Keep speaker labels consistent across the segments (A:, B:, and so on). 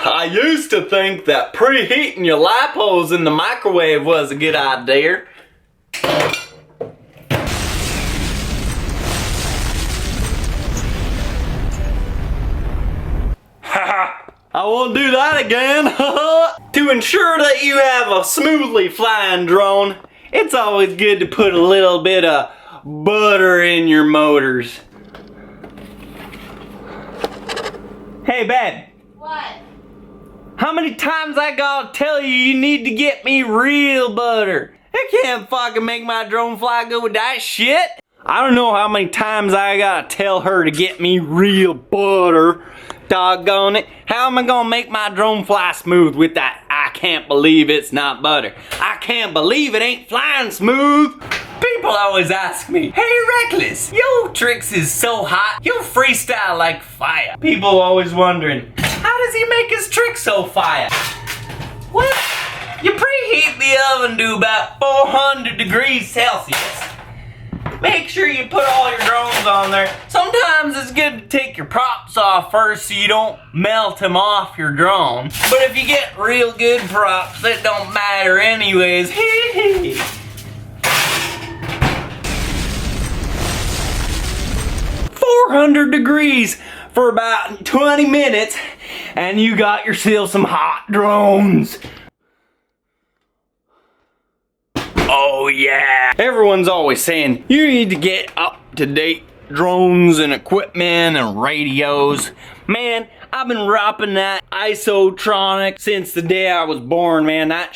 A: I used to think that preheating your lipos in the microwave was a good idea. I won't do that again. To ensure that you have a smoothly flying drone, it's always good to put a little bit of butter in your motors. Hey babe.
B: What?
A: How many times I gotta tell you you need to get me real butter? I can't fucking make my drone fly good with that shit. I don't know how many times I gotta tell her to get me real butter. Doggone it. How am I gonna make my drone fly smooth with that? I can't believe it's not butter. I can't believe it ain't flying smooth. People always ask me, hey Reckless, your tricks is so hot, you freestyle like fire. People always wondering, how does he make his tricks so fire? Well, you preheat the oven to about 400 degrees Celsius. Make sure you put all your drones on there. Sometimes it's good to take your props off first so you don't melt them off your drone. But if you get real good props, it don't matter anyways. 400 degrees for about 20 minutes and you got yourself some hot drones. Oh yeah. Everyone's always saying you need to get up to date drones and equipment and radios. Man, I've been rocking that isotronic since the day I was born, man. That'll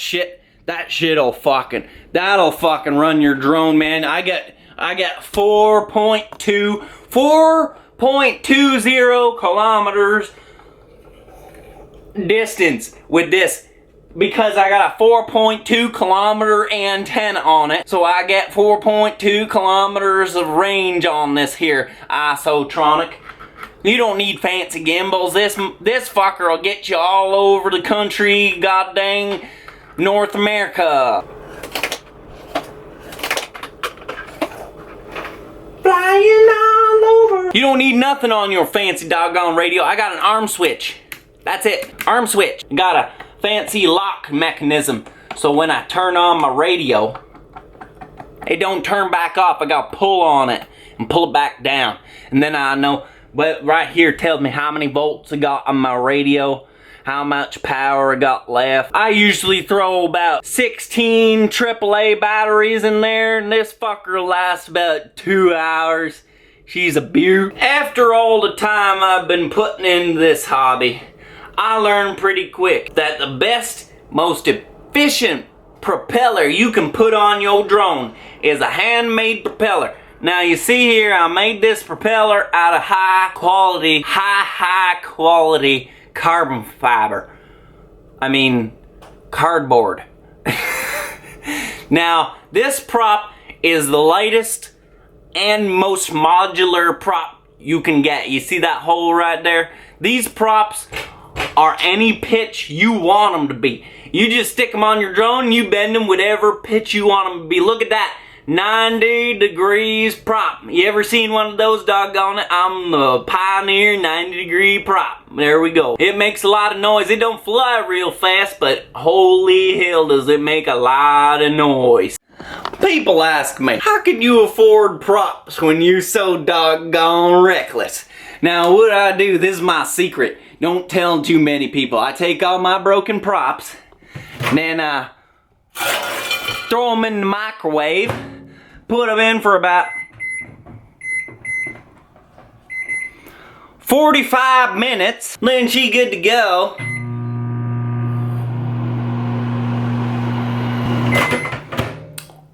A: fucking run your drone, man. I got 4.20 kilometers distance with this. Because I got a 4.2 kilometer antenna on it, so I get 4.2 kilometers of range on this here isotronic. You don't need fancy gimbals. This fucker will get you all over the country, god dang North America. Flying all over. You don't need nothing on your fancy doggone radio. I got an arm switch. That's it, arm switch. Got a fancy lock mechanism, so when I turn on my radio, it don't turn back off. I gotta pull on it and pull it back down, and then I know. But right here tells me how many volts I got on my radio, how much power I got left. I usually throw about 16 AAA batteries in there, and this fucker lasts about 2 hours. She's a beaut. After all the time I've been putting into this hobby, I learned pretty quick that the best, most efficient propeller you can put on your drone is a handmade propeller. Now you see here, I made this propeller out of high quality carbon fiber. I mean, cardboard. Now, this prop is the lightest and most modular prop you can get. You see that hole right there? These props are any pitch you want them to be. You just stick them on your drone, you bend them whatever pitch you want them to be. Look at that, 90 degrees prop. You ever seen one of those? Doggone it, I'm the pioneer 90 degree prop. There we go. It makes a lot of noise. It don't fly real fast, but holy hell does it make a lot of noise. People ask me, how can you afford props when you're so doggone reckless? Now what I do, this is my secret. Don't tell too many people. I take all my broken props, and then I throw them in the microwave, put them in for about 45 minutes, then she good to go.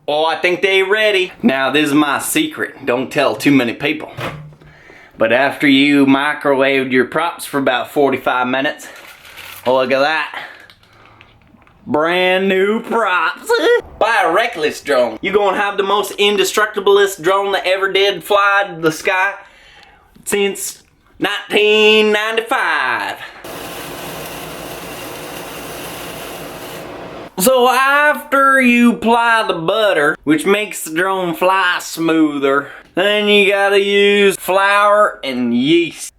A: Oh, I think they ready. Now this is my secret. Don't tell too many people. But after you microwaved your props for about 45 minutes, oh, look at that. Brand new props. Buy a Reckless drone. You're gonna have the most indestructiblest drone that ever did fly the sky since 1995. So after you apply the butter, which makes the drone fly smoother, then you gotta use flour and yeast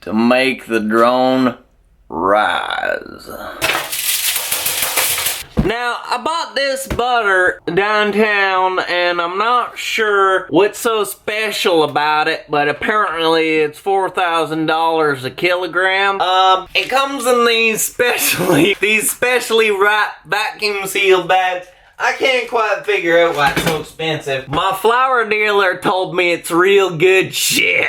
A: to make the drone rise. Now, I bought this butter downtown, and I'm not sure what's so special about it, but apparently it's $4,000 a kilogram. It comes in these specially wrapped vacuum sealed bags. I can't quite figure out why it's so expensive. My flour dealer told me it's real good shit.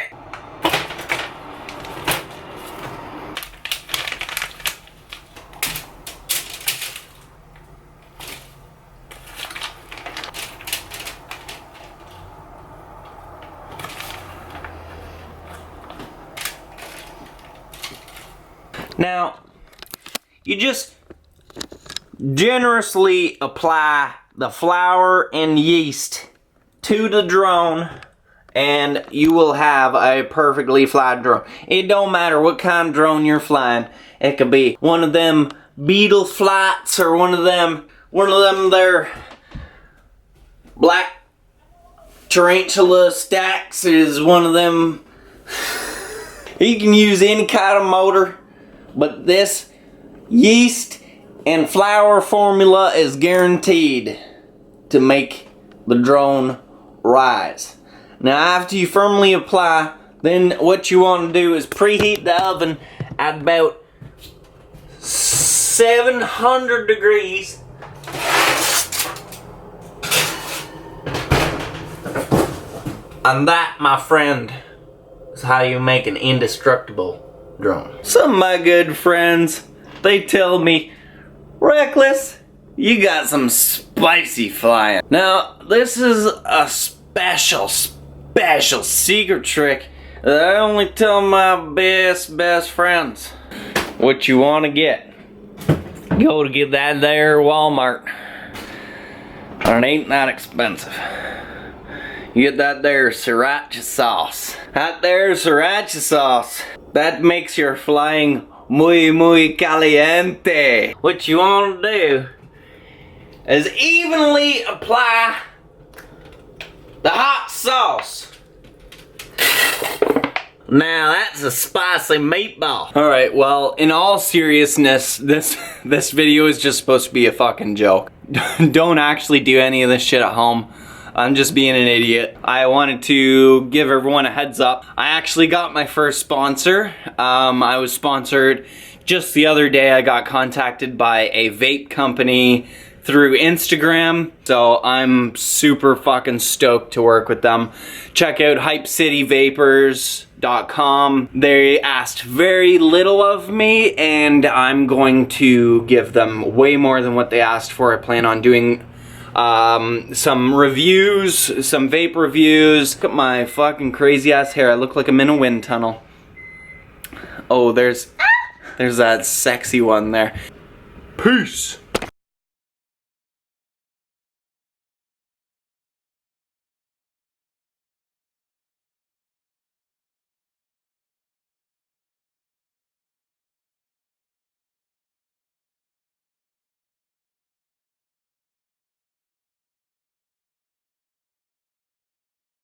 A: Now, you just generously apply the flour and yeast to the drone, and you will have a perfectly fly drone. It don't matter what kind of drone you're flying. It could be one of them Beetle flights, or one of them their black tarantula stacks is one of them. You can use any kind of motor, but this yeast and flour formula is guaranteed to make the drone rise. Now, after you firmly apply, then what you want to do is preheat the oven at about 700 degrees. And that, my friend, is how you make an indestructible drone. Some of my good friends, they tell me, Reckless, you got some spicy flying. Now, this is a special secret trick that I only tell my best friends. What you want to get, go to get that there Walmart, and it ain't that expensive. You get that there sriracha sauce. That there sriracha sauce, that makes your flying muy caliente. What you want to do is evenly apply the hot sauce. Now that's a spicy meatball. Alright, well, in all seriousness, this video is just supposed to be a fucking joke. Don't actually do any of this shit at home. I'm just being an idiot. I wanted to give everyone a heads up. I actually got my first sponsor. I was sponsored just the other day. I got contacted by a vape company through Instagram. So I'm super fucking stoked to work with them. Check out hypecityvapors.com. They asked very little of me, and I'm going to give them way more than what they asked for. I plan on doing some reviews, some vape reviews. Look at my fucking crazy ass hair. I look like I'm in a wind tunnel. Oh, there's that sexy one there. Peace.